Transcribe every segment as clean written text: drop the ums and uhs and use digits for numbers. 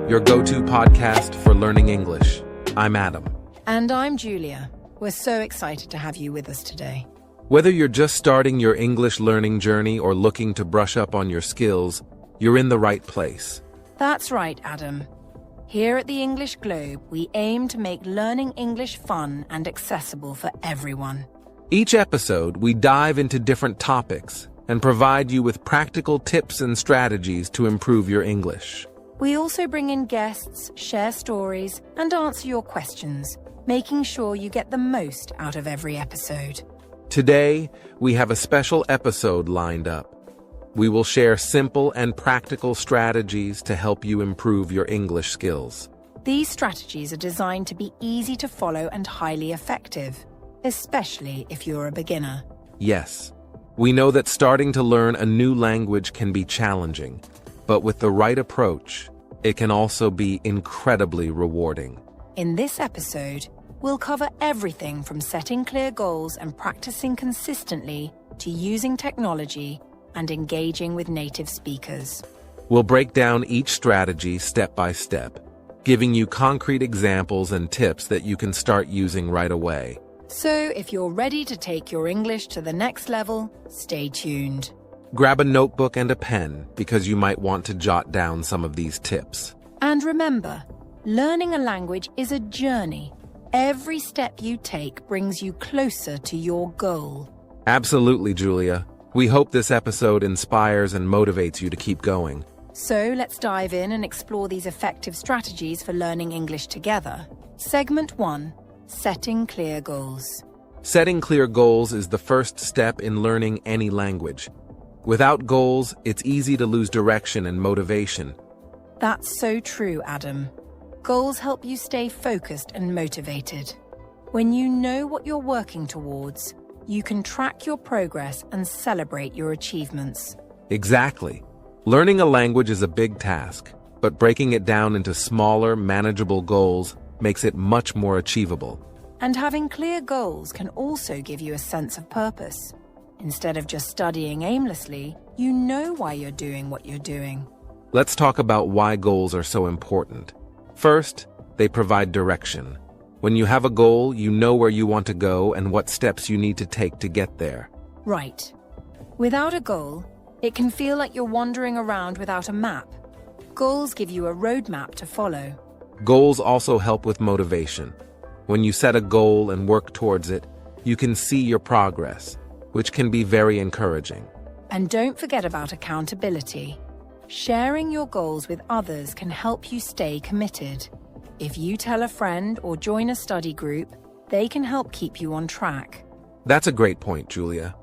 your go-to podcast for learning English. I'm Adam. And I'm Julia. We're so excited to have you with us today. Whether you're just starting your English learning journey or looking to brush up on your skills, you're in the right place. That's right, Adam. Here at the English Globe, we aim to make learning English fun and accessible for everyone. Each episode, we dive into different topics and provide you with practical tips and strategies to improve your English. We also bring in guests, share stories, and answer your questions, making sure you get the most out of every episode. Today, we have a special episode lined up. We will share simple and practical strategies to help you improve your English skills. These strategies are designed to be easy to follow and highly effective, especially if you're a beginner. Yes, we know that starting to learn a new language can be challenging, but with the right approach, it can also be incredibly rewarding. In this episode, we'll cover everything from setting clear goals and practicing consistently to using technology and engaging with native speakers. We'll break down each strategy step by step, giving you concrete examples and tips that you can start using right away. So if you're ready to take your English to the next level, stay tuned. Grab a notebook and a pen because you might want to jot down some of these tips. And remember, learning a language is a journey. Every step you take brings you closer to your goal. Absolutely, Julia. We hope this episode inspires and motivates you to keep going. So let's dive in and explore these effective strategies for learning English together. Segment 1. Setting clear goals. Setting clear goals is the first step in learning any language. Without goals, it's easy to lose direction and motivation. That's so true, Adam. Goals help you stay focused and motivated. When you know what you're working towards, you can track your progress and celebrate your achievements. Exactly. Learning a language is a big task, but breaking it down into smaller, manageable goals makes it much more achievable. And having clear goals can also give you a sense of purpose. Instead of just studying aimlessly, you know why you're doing what you're doing. Let's talk about why goals are so important. First, they provide direction. When you have a goal, you know where you want to go and what steps you need to take to get there. Right. Without a goal, it can feel like you're wandering around without a map. Goals give you a roadmap to follow. Goals also help with motivation. When you set a goal and work towards it, you can see your progress, which can be very encouraging. And don't forget about accountability. Sharing your goals with others can help you stay committed. If you tell a friend or join a study group, they can help keep you on track. That's a great point, Julia.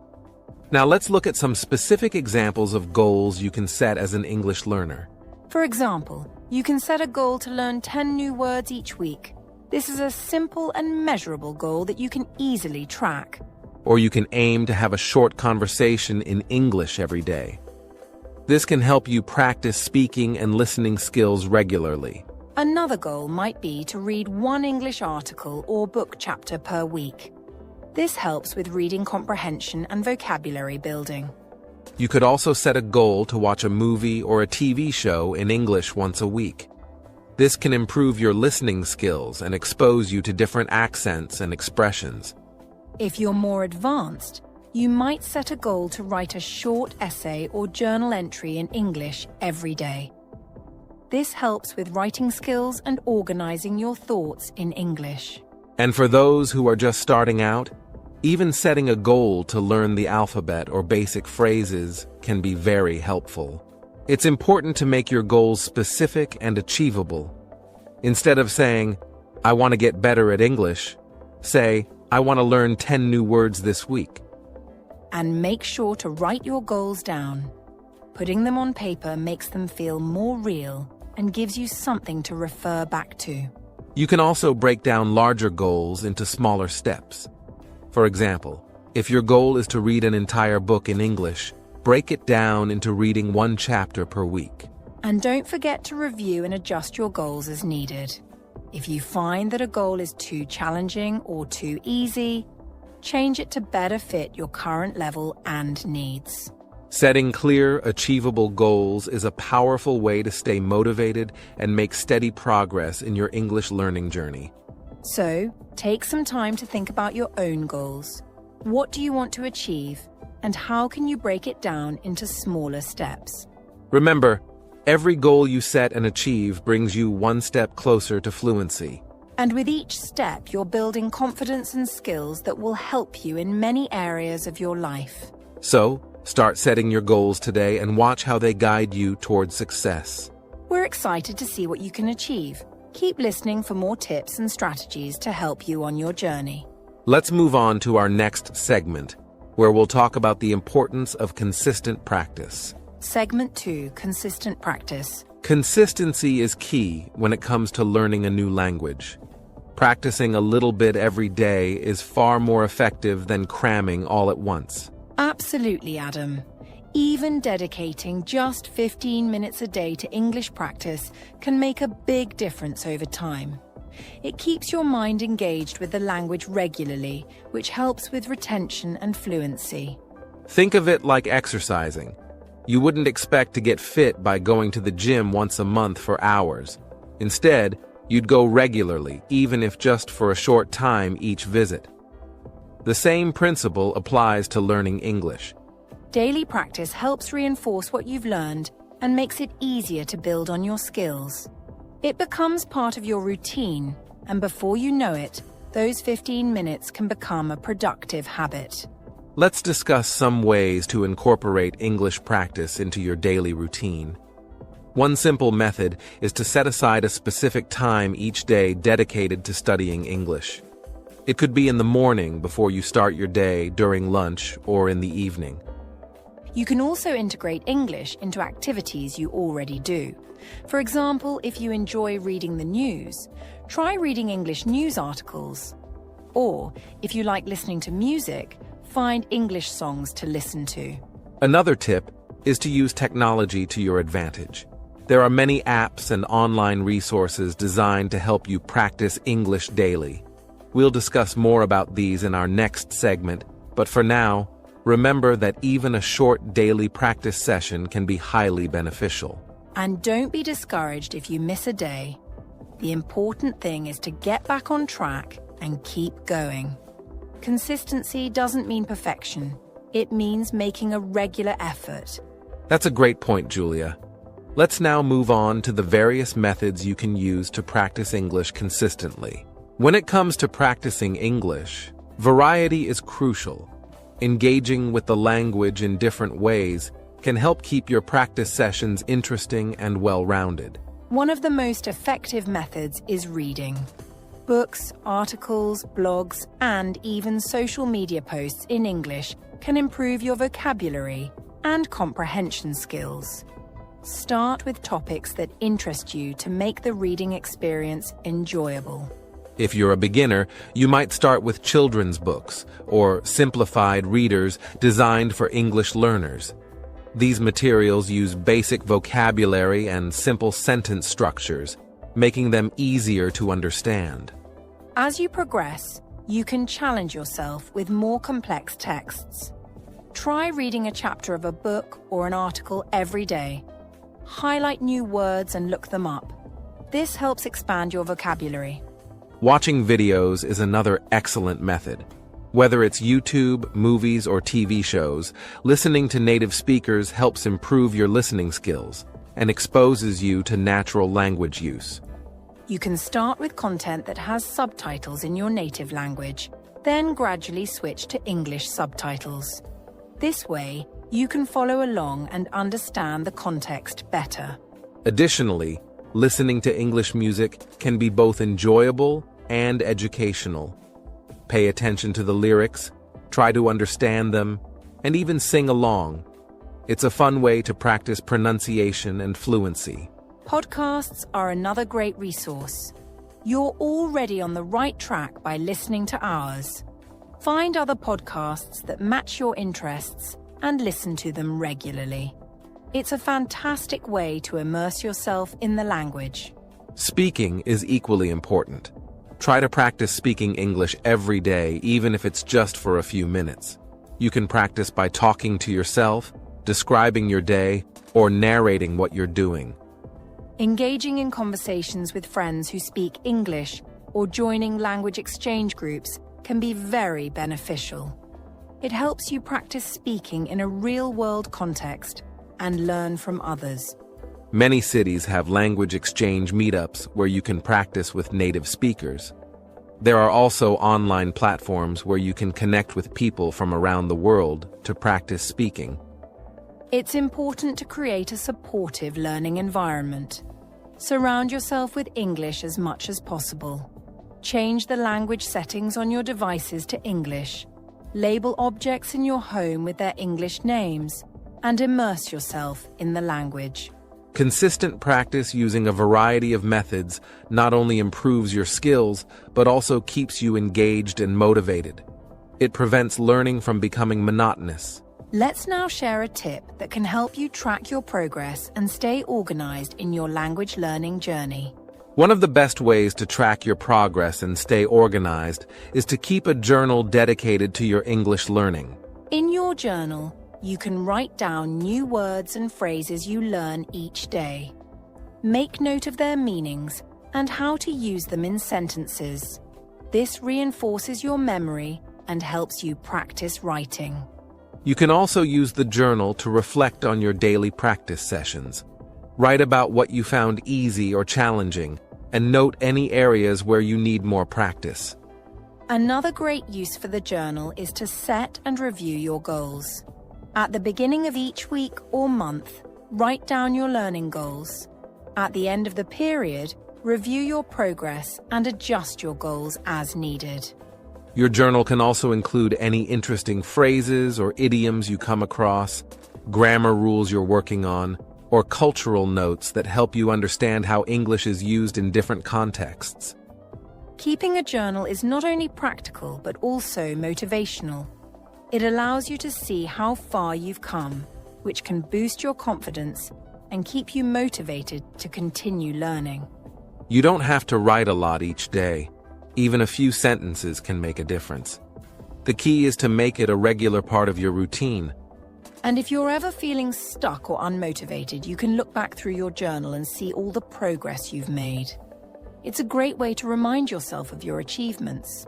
Now let's look at some specific examples of goals you can set as an English learner. For example, you can set a goal to learn 10 new words each week. This is a simple and measurable goal that you can easily track. Or you can aim to have a short conversation in English every day. This can help you practice speaking and listening skills regularly. Another goal might be to read one English article or book chapter per week. This helps with reading comprehension and vocabulary building. You could also set a goal to watch a movie or a TV show in English once a week. This can improve your listening skills and expose you to different accents and expressions. If you're more advanced, you might set a goal to write a short essay or journal entry in English every day. This helps with writing skills and organizing your thoughts in English. And for those who are just starting out, even setting a goal to learn the alphabet or basic phrases can be very helpful. It's important to make your goals specific and achievable. Instead of saying, "I want to get better at English," say, "I want to learn 10 new words this week." And make sure to write your goals down. Putting them on paper makes them feel more real and gives you something to refer back to. You can also break down larger goals into smaller steps. For example, if your goal is to read an entire book in English, break it down into reading one chapter per week. And don't forget to review and adjust your goals as needed. If you find that a goal is too challenging or too easy, change it to better fit your current level and needs. Setting clear, achievable goals is a powerful way to stay motivated and make steady progress in your English learning journey. So, take some time to think about your own goals. What do you want to achieve, and how can you break it down into smaller steps? Remember, every goal you set and achieve brings you one step closer to fluency. And with each step, you're building confidence and skills that will help you in many areas of your life. So, start setting your goals today and watch how they guide you towards success. We're excited to see what you can achieve. Keep listening for more tips and strategies to help you on your journey. Let's move on to our next segment, where we'll talk about the importance of consistent practice. Segment 2, Consistent Practice. Consistency is key when it comes to learning a new language. Practicing a little bit every day is far more effective than cramming all at once. Absolutely, Adam. Even dedicating just 15 minutes a day to English practice can make a big difference over time. It keeps your mind engaged with the language regularly, which helps with retention and fluency. Think of it like exercising. You wouldn't expect to get fit by going to the gym once a month for hours. Instead, you'd go regularly, even if just for a short time each visit. The same principle applies to learning English. Daily practice helps reinforce what you've learned and makes it easier to build on your skills. It becomes part of your routine, and before you know it, those 15 minutes can become a productive habit. Let's discuss some ways to incorporate English practice into your daily routine. One simple method is to set aside a specific time each day dedicated to studying English. It could be in the morning before you start your day, during lunch, or in the evening. You can also integrate English into activities you already do. For example, if you enjoy reading the news, try reading English news articles. Or, if you like listening to music, find English songs to listen to. Another tip is to use technology to your advantage. There are many apps and online resources designed to help you practice English daily. We'll discuss more about these in our next segment, but for now, remember that even a short daily practice session can be highly beneficial. And don't be discouraged if you miss a day. The important thing is to get back on track and keep going. Consistency doesn't mean perfection. It means making a regular effort. That's a great point, Julia. Let's now move on to the various methods you can use to practice English consistently. When it comes to practicing English, variety is crucial. Engaging with the language in different ways can help keep your practice sessions interesting and well-rounded. One of the most effective methods is reading. Books, articles, blogs, and even social media posts in English can improve your vocabulary and comprehension skills. Start with topics that interest you to make the reading experience enjoyable. If you're a beginner, you might start with children's books or simplified readers designed for English learners. These materials use basic vocabulary and simple sentence structures, making them easier to understand. As you progress, you can challenge yourself with more complex texts. Try reading a chapter of a book or an article every day. Highlight new words and look them up. This helps expand your vocabulary. Watching videos is another excellent method. Whether it's YouTube, movies, or TV shows, listening to native speakers helps improve your listening skills and exposes you to natural language use. You can start with content that has subtitles in your native language, then gradually switch to English subtitles. This way, you can follow along and understand the context better. Additionally, listening to English music can be both enjoyable and educational. Pay attention to the lyrics, try to understand them, and even sing along. It's a fun way to practice pronunciation and fluency. Podcasts are another great resource. You're already on the right track by listening to ours. Find other podcasts that match your interests and listen to them regularly. It's a fantastic way to immerse yourself in the language. Speaking is equally important. Try to practice speaking English every day, even if it's just for a few minutes. You can practice by talking to yourself, describing your day, or narrating what you're doing. Engaging in conversations with friends who speak English or joining language exchange groups can be very beneficial. It helps you practice speaking in a real-world context and learn from others. Many cities have language exchange meetups where you can practice with native speakers. There are also online platforms where you can connect with people from around the world to practice speaking. It's important to create a supportive learning environment. Surround yourself with English as much as possible. Change the language settings on your devices to English. Label objects in your home with their English names, and immerse yourself in the language. Consistent practice using a variety of methods not only improves your skills, but also keeps you engaged and motivated. It prevents learning from becoming monotonous. Let's now share a tip that can help you track your progress and stay organized in your language learning journey. One of the best ways to track your progress and stay organized is to keep a journal dedicated to your English learning. In your journal, you can write down new words and phrases you learn each day. Make note of their meanings and how to use them in sentences. This reinforces your memory and helps you practice writing. You can also use the journal to reflect on your daily practice sessions. Write about what you found easy or challenging, and note any areas where you need more practice. Another great use for the journal is to set and review your goals. At the beginning of each week or month, write down your learning goals. At the end of the period, review your progress and adjust your goals as needed. Your journal can also include any interesting phrases or idioms you come across, grammar rules you're working on, or cultural notes that help you understand how English is used in different contexts. Keeping a journal is not only practical but also motivational. It allows you to see how far you've come, which can boost your confidence and keep you motivated to continue learning. You don't have to write a lot each day. Even a few sentences can make a difference. The key is to make it a regular part of your routine. And if you're ever feeling stuck or unmotivated, you can look back through your journal and see all the progress you've made. It's a great way to remind yourself of your achievements.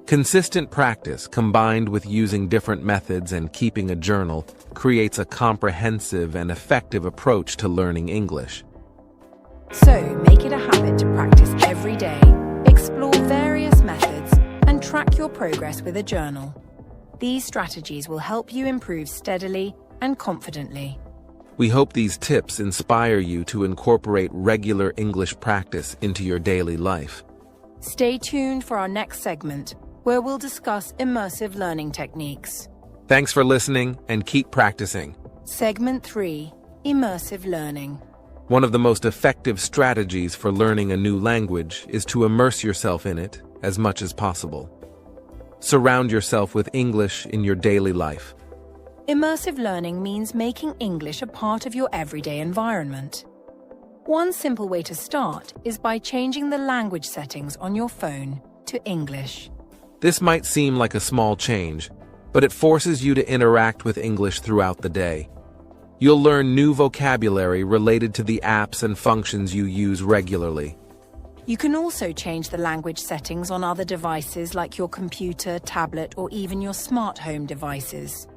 Consistent practice, combined with using different methods and keeping a journal, creates a comprehensive and effective approach to learning English. So, make it a habit to practice every day. Explore various methods and track your progress with a journal. These strategies will help you improve steadily and confidently. We hope these tips inspire you to incorporate regular English practice into your daily life. Stay tuned for our next segment, where we'll discuss immersive learning techniques. Thanks for listening and keep practicing. Segment 3: Immersive Learning. One of the most effective strategies for learning a new language is to immerse yourself in it as much as possible. Surround yourself with English in your daily life. Immersive learning means making English a part of your everyday environment. One simple way to start is by changing the language settings on your phone to English. This might seem like a small change, but it forces you to interact with English throughout the day. You'll learn new vocabulary related to the apps and functions you use regularly. You can also change the language settings on other devices like your computer, tablet, or even your smart home devices.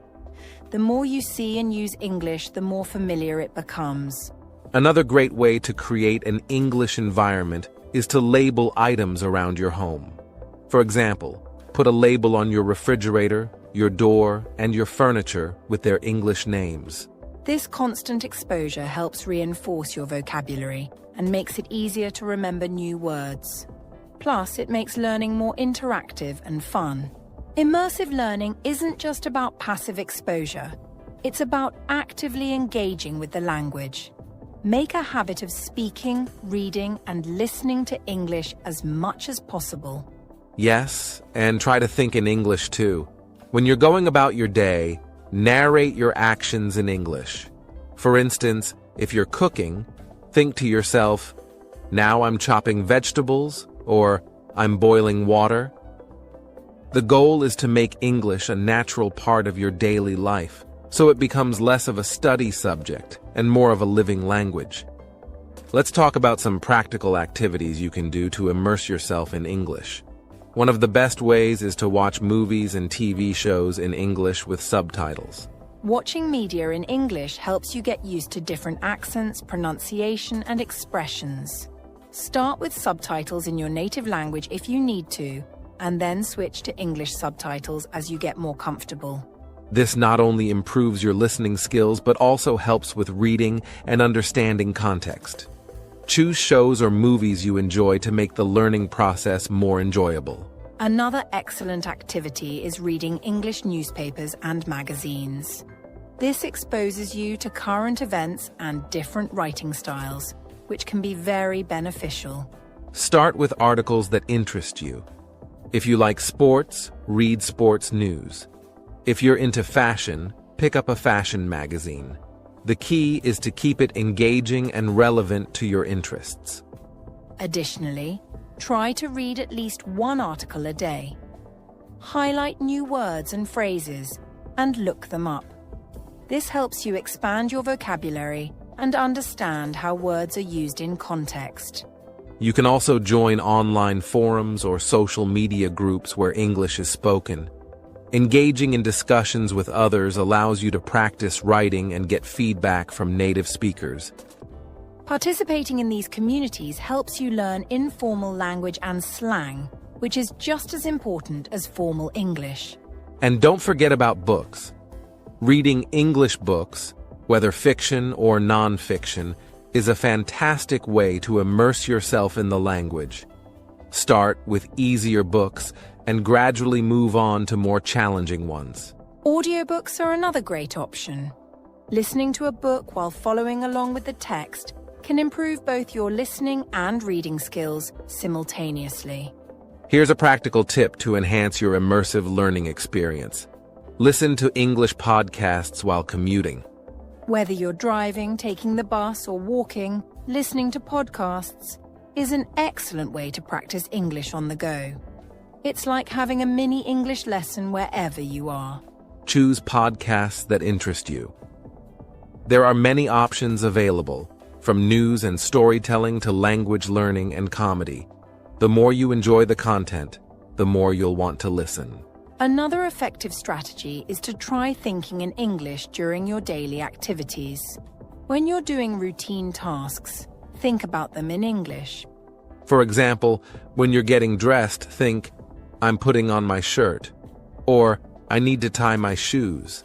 The more you see and use English, the more familiar it becomes. Another great way to create an English environment is to label items around your home. For example, put a label on your refrigerator, your door, and your furniture with their English names. This constant exposure helps reinforce your vocabulary and makes it easier to remember new words. Plus, it makes learning more interactive and fun. Immersive learning isn't just about passive exposure. It's about actively engaging with the language. Make a habit of speaking, reading, and listening to English as much as possible. Yes, and try to think in English too. When you're going about your day, narrate your actions in English. For instance, if you're cooking, think to yourself, "Now I'm chopping vegetables," or "I'm boiling water." The goal is to make English a natural part of your daily life, so it becomes less of a study subject and more of a living language. Let's talk about some practical activities you can do to immerse yourself in English. One of the best ways is to watch movies and TV shows in English with subtitles. Watching media in English helps you get used to different accents, pronunciation, and expressions. Start with subtitles in your native language if you need to, and then switch to English subtitles as you get more comfortable. This not only improves your listening skills, but also helps with reading and understanding context. Choose shows or movies you enjoy to make the learning process more enjoyable. Another excellent activity is reading English newspapers and magazines. This exposes you to current events and different writing styles, which can be very beneficial. Start with articles that interest you. If you like sports, read sports news. If you're into fashion, pick up a fashion magazine. The key is to keep it engaging and relevant to your interests. Additionally, try to read at least one article a day. Highlight new words and phrases and look them up. This helps you expand your vocabulary and understand how words are used in context. You can also join online forums or social media groups where English is spoken. Engaging in discussions with others allows you to practice writing and get feedback from native speakers. Participating in these communities helps you learn informal language and slang, which is just as important as formal English. And don't forget about books. Reading English books, whether fiction or non-fiction, is a fantastic way to immerse yourself in the language. Start with easier books and gradually move on to more challenging ones. Audiobooks are another great option. Listening to a book while following along with the text can improve both your listening and reading skills simultaneously. Here's a practical tip to enhance your immersive learning experience. Listen to English podcasts while commuting. Whether you're driving, taking the bus, or walking, listening to podcasts is an excellent way to practice English on the go. It's like having a mini English lesson wherever you are. Choose podcasts that interest you. There are many options available, from news and storytelling to language learning and comedy. The more you enjoy the content, the more you'll want to listen. Another effective strategy is to try thinking in English during your daily activities. When you're doing routine tasks, think about them in English. For example, when you're getting dressed, think, "I'm putting on my shirt," or "I need to tie my shoes."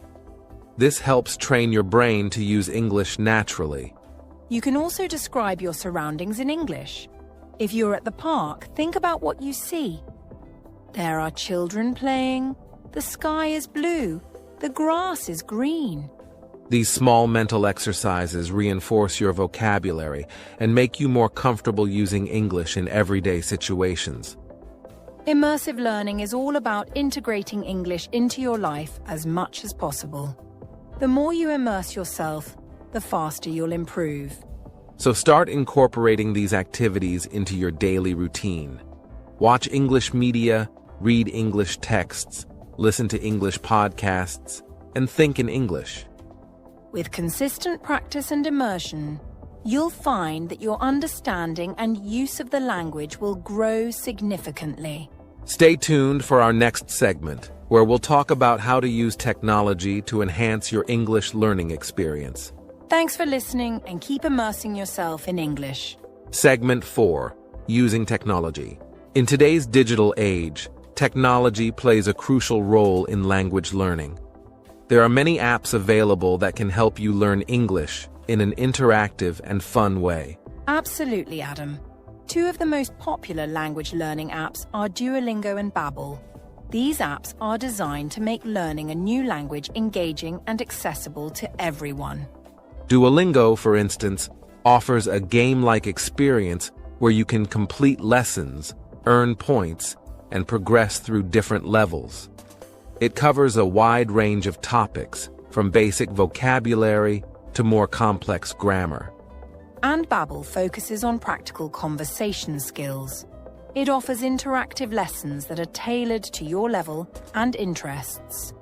This helps train your brain to use English naturally. You can also describe your surroundings in English. If you're at the park, think about what you see. There are children playing, the sky is blue, the grass is green. These small mental exercises reinforce your vocabulary and make you more comfortable using English in everyday situations. Immersive learning is all about integrating English into your life as much as possible. The more you immerse yourself, the faster you'll improve. So start incorporating these activities into your daily routine. Watch English media, read English texts, listen to English podcasts, and think in English. With consistent practice and immersion, you'll find that your understanding and use of the language will grow significantly. Stay tuned for our next segment, where we'll talk about how to use technology to enhance your English learning experience. Thanks for listening and keep immersing yourself in English. Segment 4. Using technology. In today's digital age, technology plays a crucial role in language learning. There are many apps available that can help you learn English in an interactive and fun way. Absolutely, Adam. Two of the most popular language learning apps are Duolingo and Babbel. These apps are designed to make learning a new language engaging and accessible to everyone. Duolingo, for instance, offers a game-like experience where you can complete lessons, earn points, and progress through different levels. It covers a wide range of topics, from basic vocabulary to more complex grammar. And Babbel focuses on practical conversation skills. It offers interactive lessons that are tailored to your level and interests.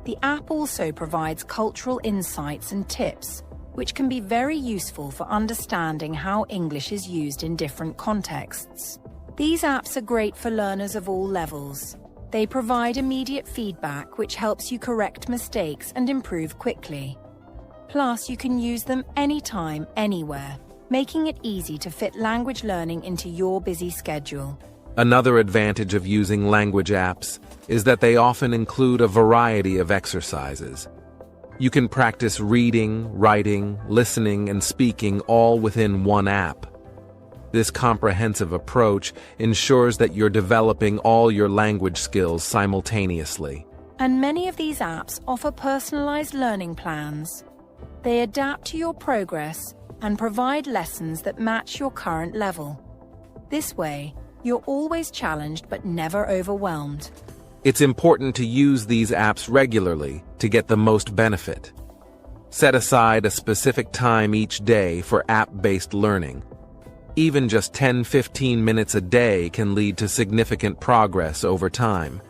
The app also provides cultural insights and tips, which can be very useful for understanding how English is used in different contexts. These apps are great for learners of all levels. They provide immediate feedback, which helps you correct mistakes and improve quickly. Plus, you can use them anytime, anywhere, making it easy to fit language learning into your busy schedule. Another advantage of using language apps is that they often include a variety of exercises. You can practice reading, writing, listening, and speaking all within one app. This comprehensive approach ensures that you're developing all your language skills simultaneously. And many of these apps offer personalized learning plans. They adapt to your progress and provide lessons that match your current level. This way, you're always challenged but never overwhelmed. It's important to use these apps regularly to get the most benefit. Set aside a specific time each day for app-based learning. Even just 10-15 minutes a day can lead to significant progress over time.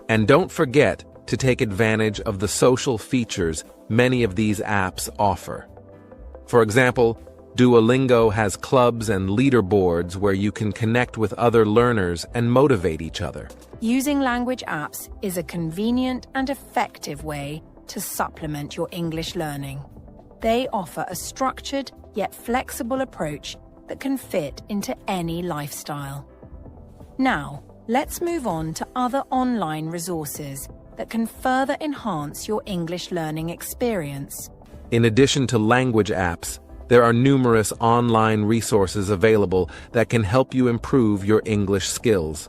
And don't forget to take advantage of the social features many of these apps offer. For example, Duolingo has clubs and leaderboards where you can connect with other learners and motivate each other. Using language apps is a convenient and effective way to supplement your English learning. They offer a structured yet flexible approach that can fit into any lifestyle. Now, let's move on to other online resources that can further enhance your English learning experience. In addition to language apps, there are numerous online resources available that can help you improve your English skills.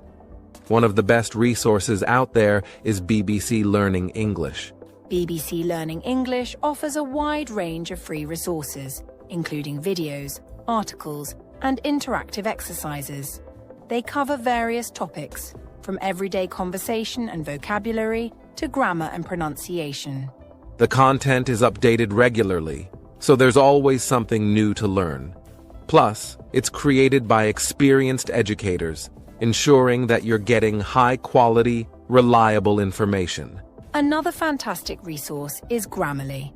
One of the best resources out there is BBC Learning English. BBC Learning English offers a wide range of free resources, including videos, articles, and interactive exercises. They cover various topics, from everyday conversation and vocabulary to grammar and pronunciation. The content is updated regularly, so there's always something new to learn. Plus, it's created by experienced educators, ensuring that you're getting high-quality, reliable information. Another fantastic resource is Grammarly.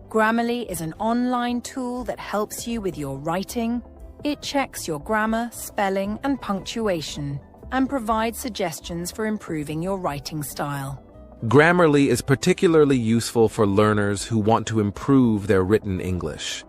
Grammarly is an online tool that helps you with your writing. It checks your grammar, spelling, and punctuation, and provides suggestions for improving your writing style. Grammarly is particularly useful for learners who want to improve their written English.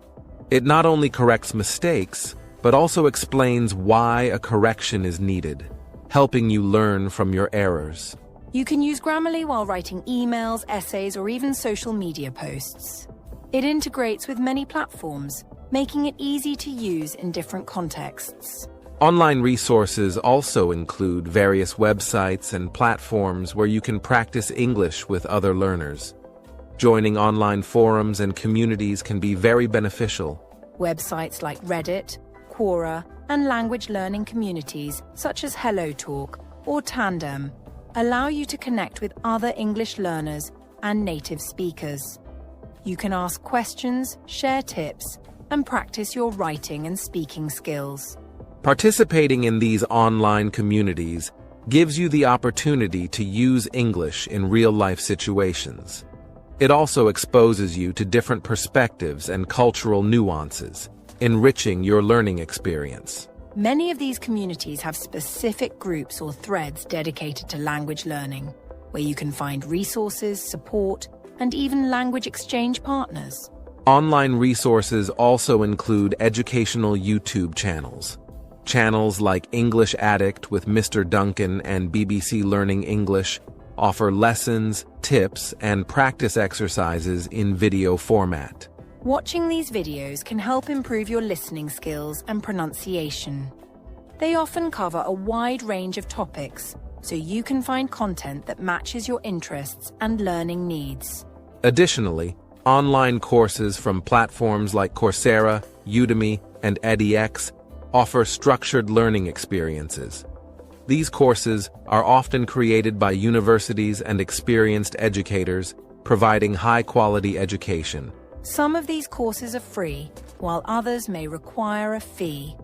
It not only corrects mistakes, but also explains why a correction is needed, helping you learn from your errors. You can use Grammarly while writing emails, essays, or even social media posts. It integrates with many platforms, making it easy to use in different contexts. Online resources also include various websites and platforms where you can practice English with other learners. Joining online forums and communities can be very beneficial. Websites like Reddit, Quora, and language learning communities such as HelloTalk or Tandem allow you to connect with other English learners and native speakers. You can ask questions, share tips, and practice your writing and speaking skills. Participating in these online communities gives you the opportunity to use English in real-life situations. It also exposes you to different perspectives and cultural nuances, enriching your learning experience. Many of these communities have specific groups or threads dedicated to language learning, where you can find resources, support, and even language exchange partners. Online resources also include educational YouTube channels. Channels like English Addict with Mr. Duncan and BBC Learning English offer lessons, tips, and practice exercises in video format. Watching these videos can help improve your listening skills and pronunciation. They often cover a wide range of topics, so you can find content that matches your interests and learning needs. Additionally, online courses from platforms like Coursera, Udemy, and edX offer structured learning experiences. These courses are often created by universities and experienced educators, providing high-quality education. Some of these courses are free, while others may require a fee.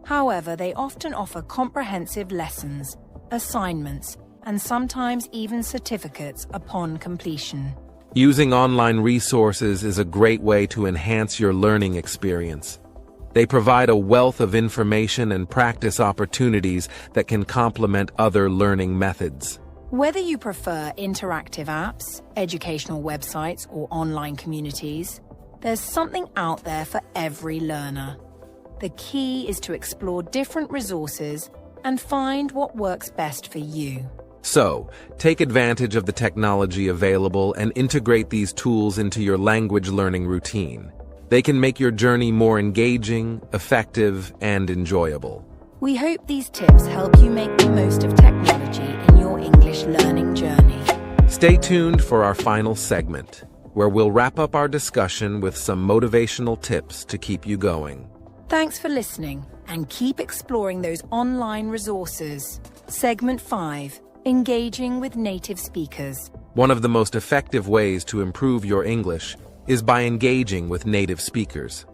However, they often offer comprehensive lessons, assignments, and sometimes even certificates upon completion. Using online resources is a great way to enhance your learning experience. They provide a wealth of information and practice opportunities that can complement other learning methods. Whether you prefer interactive apps, educational websites, or online communities, there's something out there for every learner. The key is to explore different resources and find what works best for you. So, take advantage of the technology available and integrate these tools into your language learning routine. They can make your journey more engaging, effective, and enjoyable. We hope these tips help you make the most of technology in your English learning journey. Stay tuned for our final segment, where we'll wrap up our discussion with some motivational tips to keep you going. Thanks for listening, and keep exploring those online resources. Segment 5. Engaging with native speakers. One of the most effective ways to improve your English is by engaging with native speakers.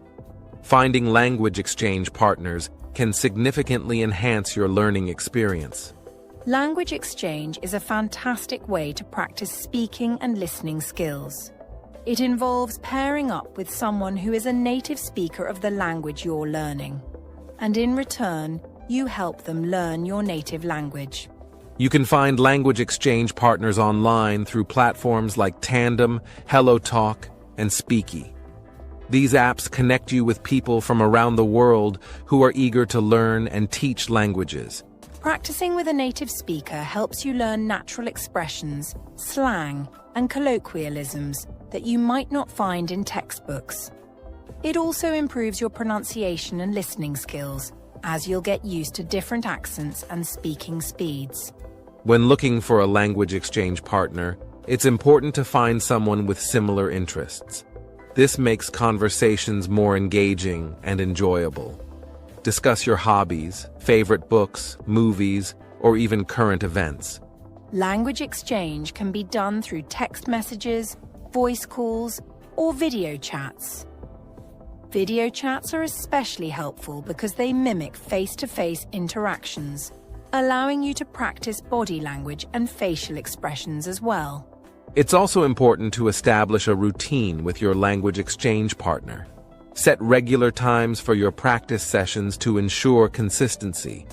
Finding language exchange partners can significantly enhance your learning experience. Language exchange is a fantastic way to practice speaking and listening skills. It involves pairing up with someone who is a native speaker of the language you're learning, and in return, you help them learn your native language. You can find language exchange partners online through platforms like Tandem, HelloTalk, and Speaky. These apps connect you with people from around the world who are eager to learn and teach languages. Practicing with a native speaker helps you learn natural expressions, slang, and colloquialisms that you might not find in textbooks. It also improves your pronunciation and listening skills, as you'll get used to different accents and speaking speeds. When looking for a language exchange partner, it's important to find someone with similar interests. This makes conversations more engaging and enjoyable. Discuss your hobbies, favorite books, movies, or even current events. Language exchange can be done through text messages, voice calls, or video chats. Video chats are especially helpful because they mimic face-to-face interactions, allowing you to practice body language and facial expressions as well. It's also important to establish a routine with your language exchange partner. Set regular times for your practice sessions to ensure consistency.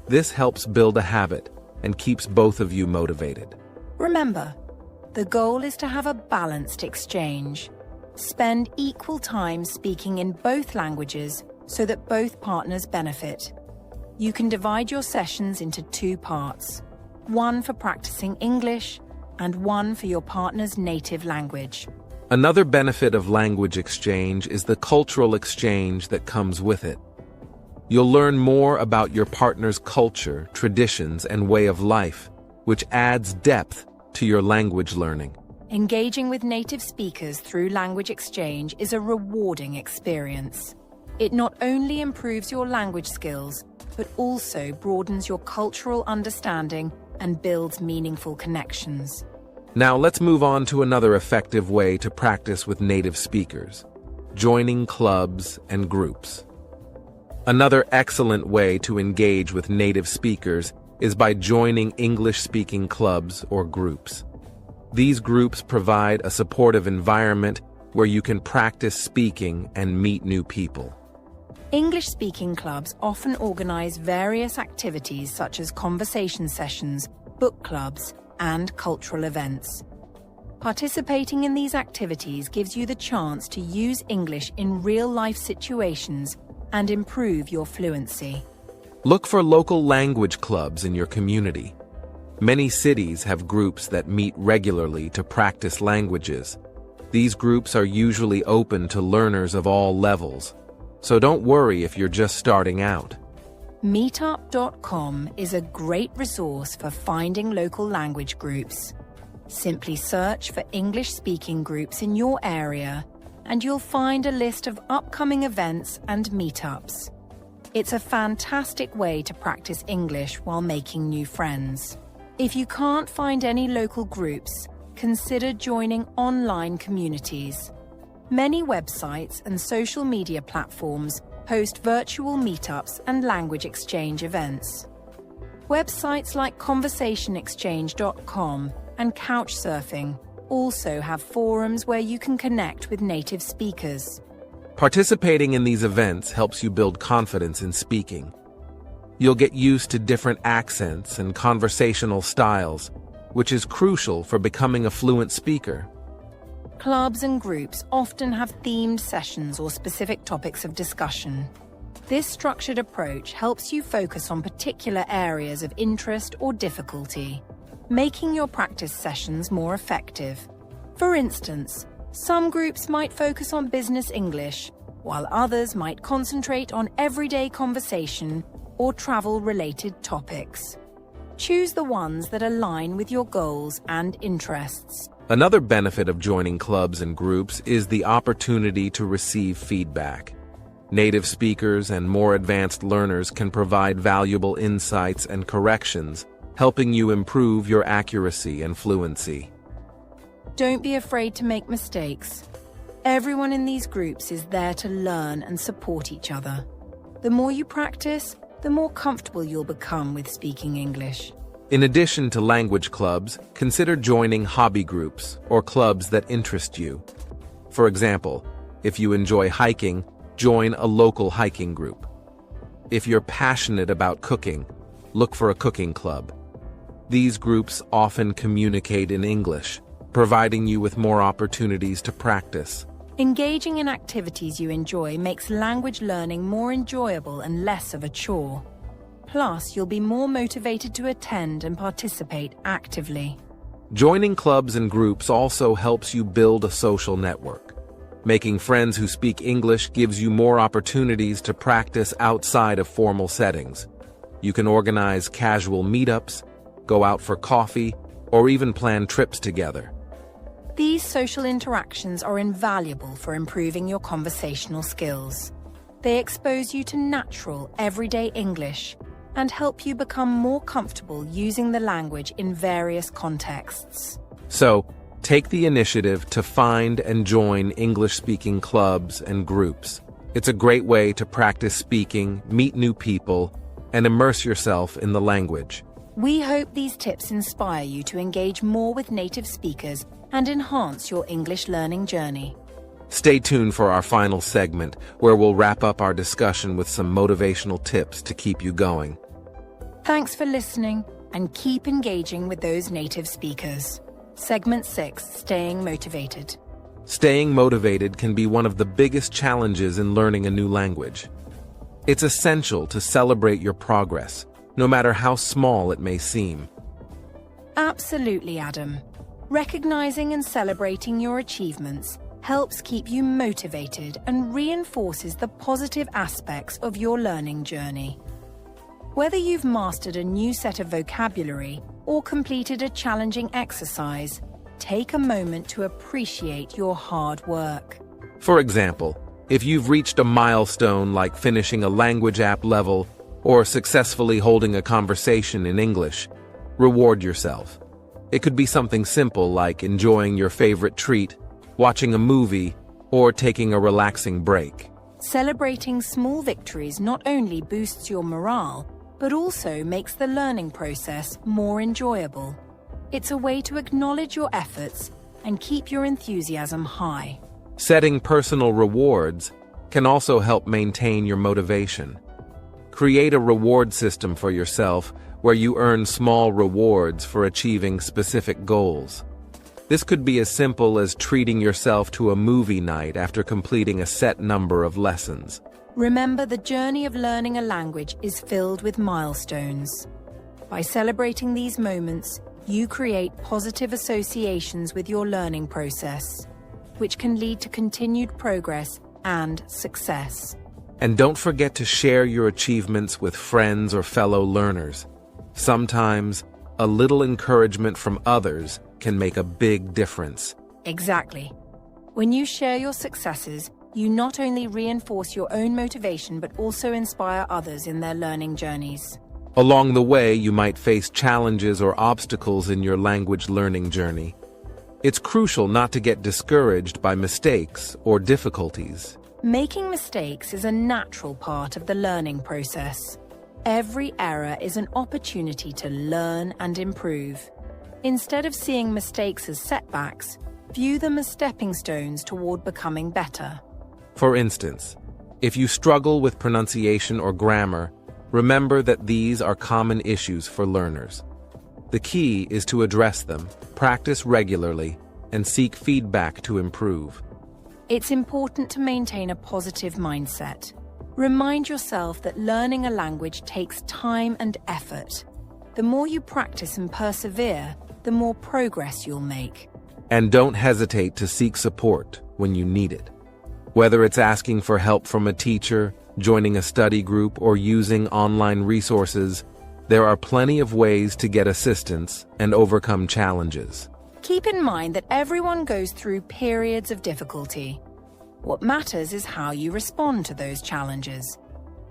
This helps build a habit and keeps both of you motivated. Remember, the goal is to have a balanced exchange. Spend equal time speaking in both languages so that both partners benefit. You can divide your sessions into 2 parts, one for practicing English and one for your partner's native language. Another benefit of language exchange is the cultural exchange that comes with it. You'll learn more about your partner's culture, traditions, and way of life, which adds depth to your language learning. Engaging with native speakers through language exchange is a rewarding experience. It not only improves your language skills, but also broadens your cultural understanding and builds meaningful connections. Now let's move on to another effective way to practice with native speakers: joining clubs and groups. Another excellent way to engage with native speakers is by joining English-speaking clubs or groups. These groups provide a supportive environment where you can practice speaking and meet new people. English-speaking clubs often organize various activities such as conversation sessions, book clubs, and cultural events. Participating in these activities gives you the chance to use English in real-life situations and improve your fluency. Look for local language clubs in your community. Many cities have groups that meet regularly to practice languages. These groups are usually open to learners of all levels, so don't worry if you're just starting out. Meetup.com is a great resource for finding local language groups. Simply search for English-speaking groups in your area, and you'll find a list of upcoming events and meetups. It's a fantastic way to practice English while making new friends. If you can't find any local groups, consider joining online communities. Many websites and social media platforms host virtual meetups and language exchange events. Websites like conversationexchange.com and Couchsurfing also have forums where you can connect with native speakers. Participating in these events helps you build confidence in speaking. You'll get used to different accents and conversational styles, which is crucial for becoming a fluent speaker. Clubs and groups often have themed sessions or specific topics of discussion. This structured approach helps you focus on particular areas of interest or difficulty, making your practice sessions more effective. For instance, some groups might focus on business English, while others might concentrate on everyday conversation or travel-related topics. Choose the ones that align with your goals and interests. Another benefit of joining clubs and groups is the opportunity to receive feedback. Native speakers and more advanced learners can provide valuable insights and corrections, helping you improve your accuracy and fluency. Don't be afraid to make mistakes. Everyone in these groups is there to learn and support each other. The more you practice, the more comfortable you'll become with speaking English. In addition to language clubs, consider joining hobby groups or clubs that interest you. For example, if you enjoy hiking, join a local hiking group. If you're passionate about cooking, look for a cooking club. These groups often communicate in English, providing you with more opportunities to practice. Engaging in activities you enjoy makes language learning more enjoyable and less of a chore. Plus, you'll be more motivated to attend and participate actively. Joining clubs and groups also helps you build a social network. Making friends who speak English gives you more opportunities to practice outside of formal settings. You can organize casual meetups, go out for coffee, or even plan trips together. These social interactions are invaluable for improving your conversational skills. They expose you to natural, everyday English and help you become more comfortable using the language in various contexts. So, take the initiative to find and join English-speaking clubs and groups. It's a great way to practice speaking, meet new people, and immerse yourself in the language. We hope these tips inspire you to engage more with native speakers and enhance your English learning journey. Stay tuned for our final segment, where we'll wrap up our discussion with some motivational tips to keep you going. Thanks for listening, and keep engaging with those native speakers. Segment 6, Staying Motivated. Staying motivated can be one of the biggest challenges in learning a new language. It's essential to celebrate your progress, no matter how small it may seem. Absolutely, Adam. Recognizing and celebrating your achievements helps keep you motivated and reinforces the positive aspects of your learning journey. Whether you've mastered a new set of vocabulary or completed a challenging exercise, take a moment to appreciate your hard work. For example, if you've reached a milestone like finishing a language app level or successfully holding a conversation in English, reward yourself. It could be something simple like enjoying your favorite treat, watching a movie, or taking a relaxing break. Celebrating small victories not only boosts your morale, but also makes the learning process more enjoyable. It's a way to acknowledge your efforts and keep your enthusiasm high. Setting personal rewards can also help maintain your motivation. Create a reward system for yourself where you earn small rewards for achieving specific goals. This could be as simple as treating yourself to a movie night after completing a set number of lessons. Remember, the journey of learning a language is filled with milestones. By celebrating these moments, you create positive associations with your learning process, which can lead to continued progress and success. And don't forget to share your achievements with friends or fellow learners. Sometimes, a little encouragement from others can make a big difference. Exactly. When you share your successes, you not only reinforce your own motivation but also inspire others in their learning journeys. Along the way, you might face challenges or obstacles in your language learning journey. It's crucial not to get discouraged by mistakes or difficulties. Making mistakes is a natural part of the learning process. Every error is an opportunity to learn and improve. Instead of seeing mistakes as setbacks, view them as stepping stones toward becoming better. For instance, if you struggle with pronunciation or grammar, remember that these are common issues for learners. The key is to address them, practice regularly, and seek feedback to improve. It's important to maintain a positive mindset. Remind yourself that learning a language takes time and effort. The more you practice and persevere, the more progress you'll make. And don't hesitate to seek support when you need it. Whether it's asking for help from a teacher, joining a study group, or using online resources, there are plenty of ways to get assistance and overcome challenges. Keep in mind that everyone goes through periods of difficulty. What matters is how you respond to those challenges.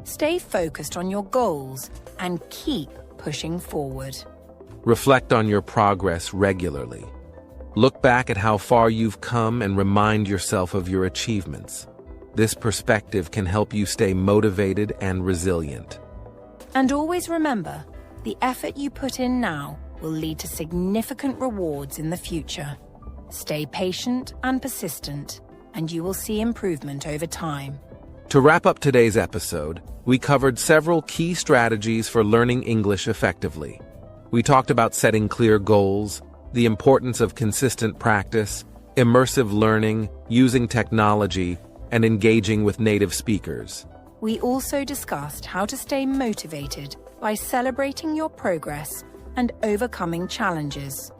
Stay focused on your goals and keep pushing forward. Reflect on your progress regularly. Look back at how far you've come and remind yourself of your achievements. This perspective can help you stay motivated and resilient. And always remember, the effort you put in now will lead to significant rewards in the future. Stay patient and persistent, and you will see improvement over time. To wrap up today's episode, we covered several key strategies for learning English effectively. We talked about setting clear goals, the importance of consistent practice, immersive learning, using technology, and engaging with native speakers. We also discussed how to stay motivated by celebrating your progress and overcoming challenges.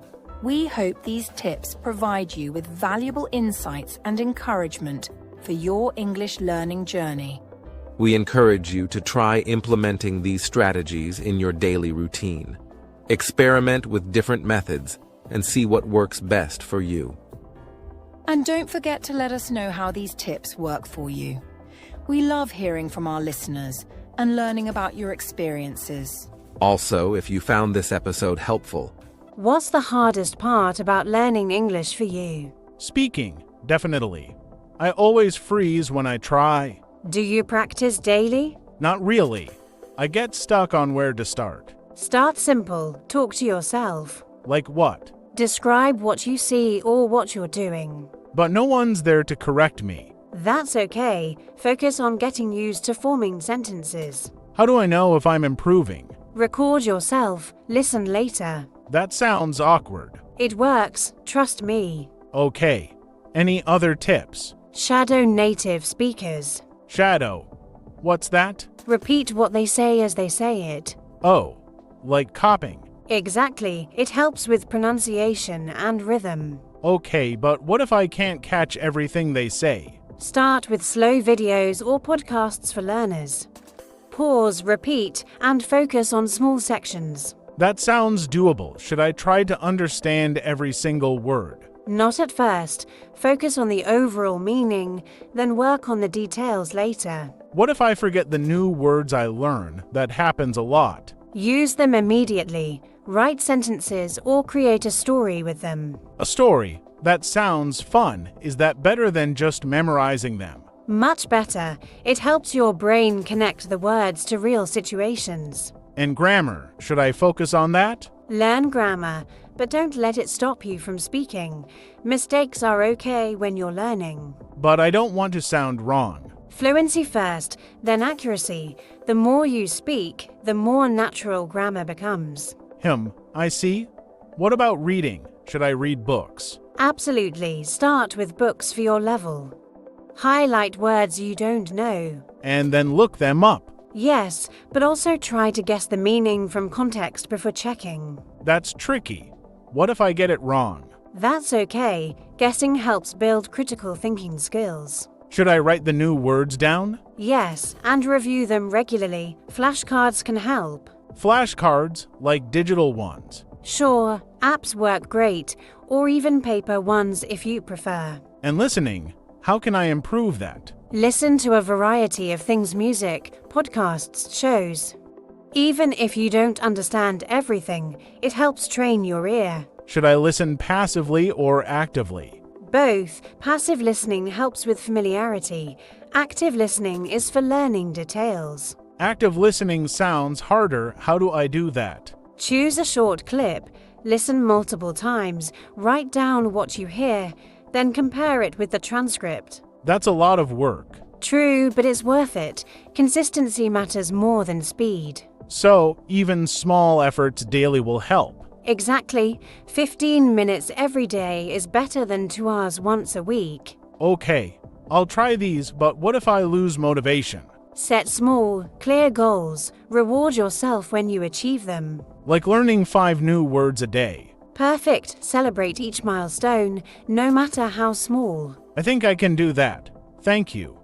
We hope these tips provide you with valuable insights and encouragement for your English learning journey. We encourage you to try implementing these strategies in your daily routine. Experiment with different methods and see what works best for you. And don't forget to let us know how these tips work for you. We love hearing from our listeners and learning about your experiences. Also, if you found this episode helpful, what's the hardest part about learning English for you? Speaking, definitely. I always freeze when I try. Do you practice daily? Not really. I get stuck on where to start. Start simple. Talk to yourself. Like what? Describe what you see or what you're doing. But no one's there to correct me. That's okay. Focus on getting used to forming sentences. How do I know if I'm improving? Record yourself. Listen later. That sounds awkward. It works. Trust me. Okay. Any other tips? Shadow native speakers. Shadow. What's that? Repeat what they say as they say it. Oh, like copying. Exactly. It helps with pronunciation and rhythm. Okay, but what if I can't catch everything they say? Start with slow videos or podcasts for learners. Pause, repeat, and focus on small sections. That sounds doable. Should I try to understand every single word? Not at first. Focus on the overall meaning, then work on the details later. What if I forget the new words I learn? That happens a lot. Use them immediately. Write sentences or create a story with them. A story? That sounds fun. Is that better than just memorizing them? Much better. It helps your brain connect the words to real situations. And grammar, should I focus on that? Learn grammar, but don't let it stop you from speaking. Mistakes are okay when you're learning. But I don't want to sound wrong. Fluency first, then accuracy. The more you speak, the more natural grammar becomes. I see. What about reading? Should I read books? Absolutely. Start with books for your level. Highlight words you don't know. And then look them up. Yes, but also try to guess the meaning from context before checking. That's tricky. What if I get it wrong? That's okay. Guessing helps build critical thinking skills. Should I write the new words down? Yes, and review them regularly. Flashcards can help. Flashcards, like digital ones. Sure, apps work great, or even paper ones if you prefer. And listening, how can I improve that? Listen to a variety of things: music, podcasts, shows. Even if you don't understand everything, it helps train your ear. Should I listen passively or actively? Both. Passive listening helps with familiarity. Active listening is for learning details. Active listening sounds harder. How do I do that? Choose a short clip, listen multiple times, write down what you hear, then compare it with the transcript. That's a lot of work. True, but it's worth it. Consistency matters more than speed. So, even small efforts daily will help. Exactly. 15 minutes every day is better than 2 hours once a week. Okay, I'll try these, but what if I lose motivation? Set small, clear goals. Reward yourself when you achieve them. Like learning 5 new words a day. Perfect. Celebrate each milestone, no matter how small. I think I can do that. Thank you.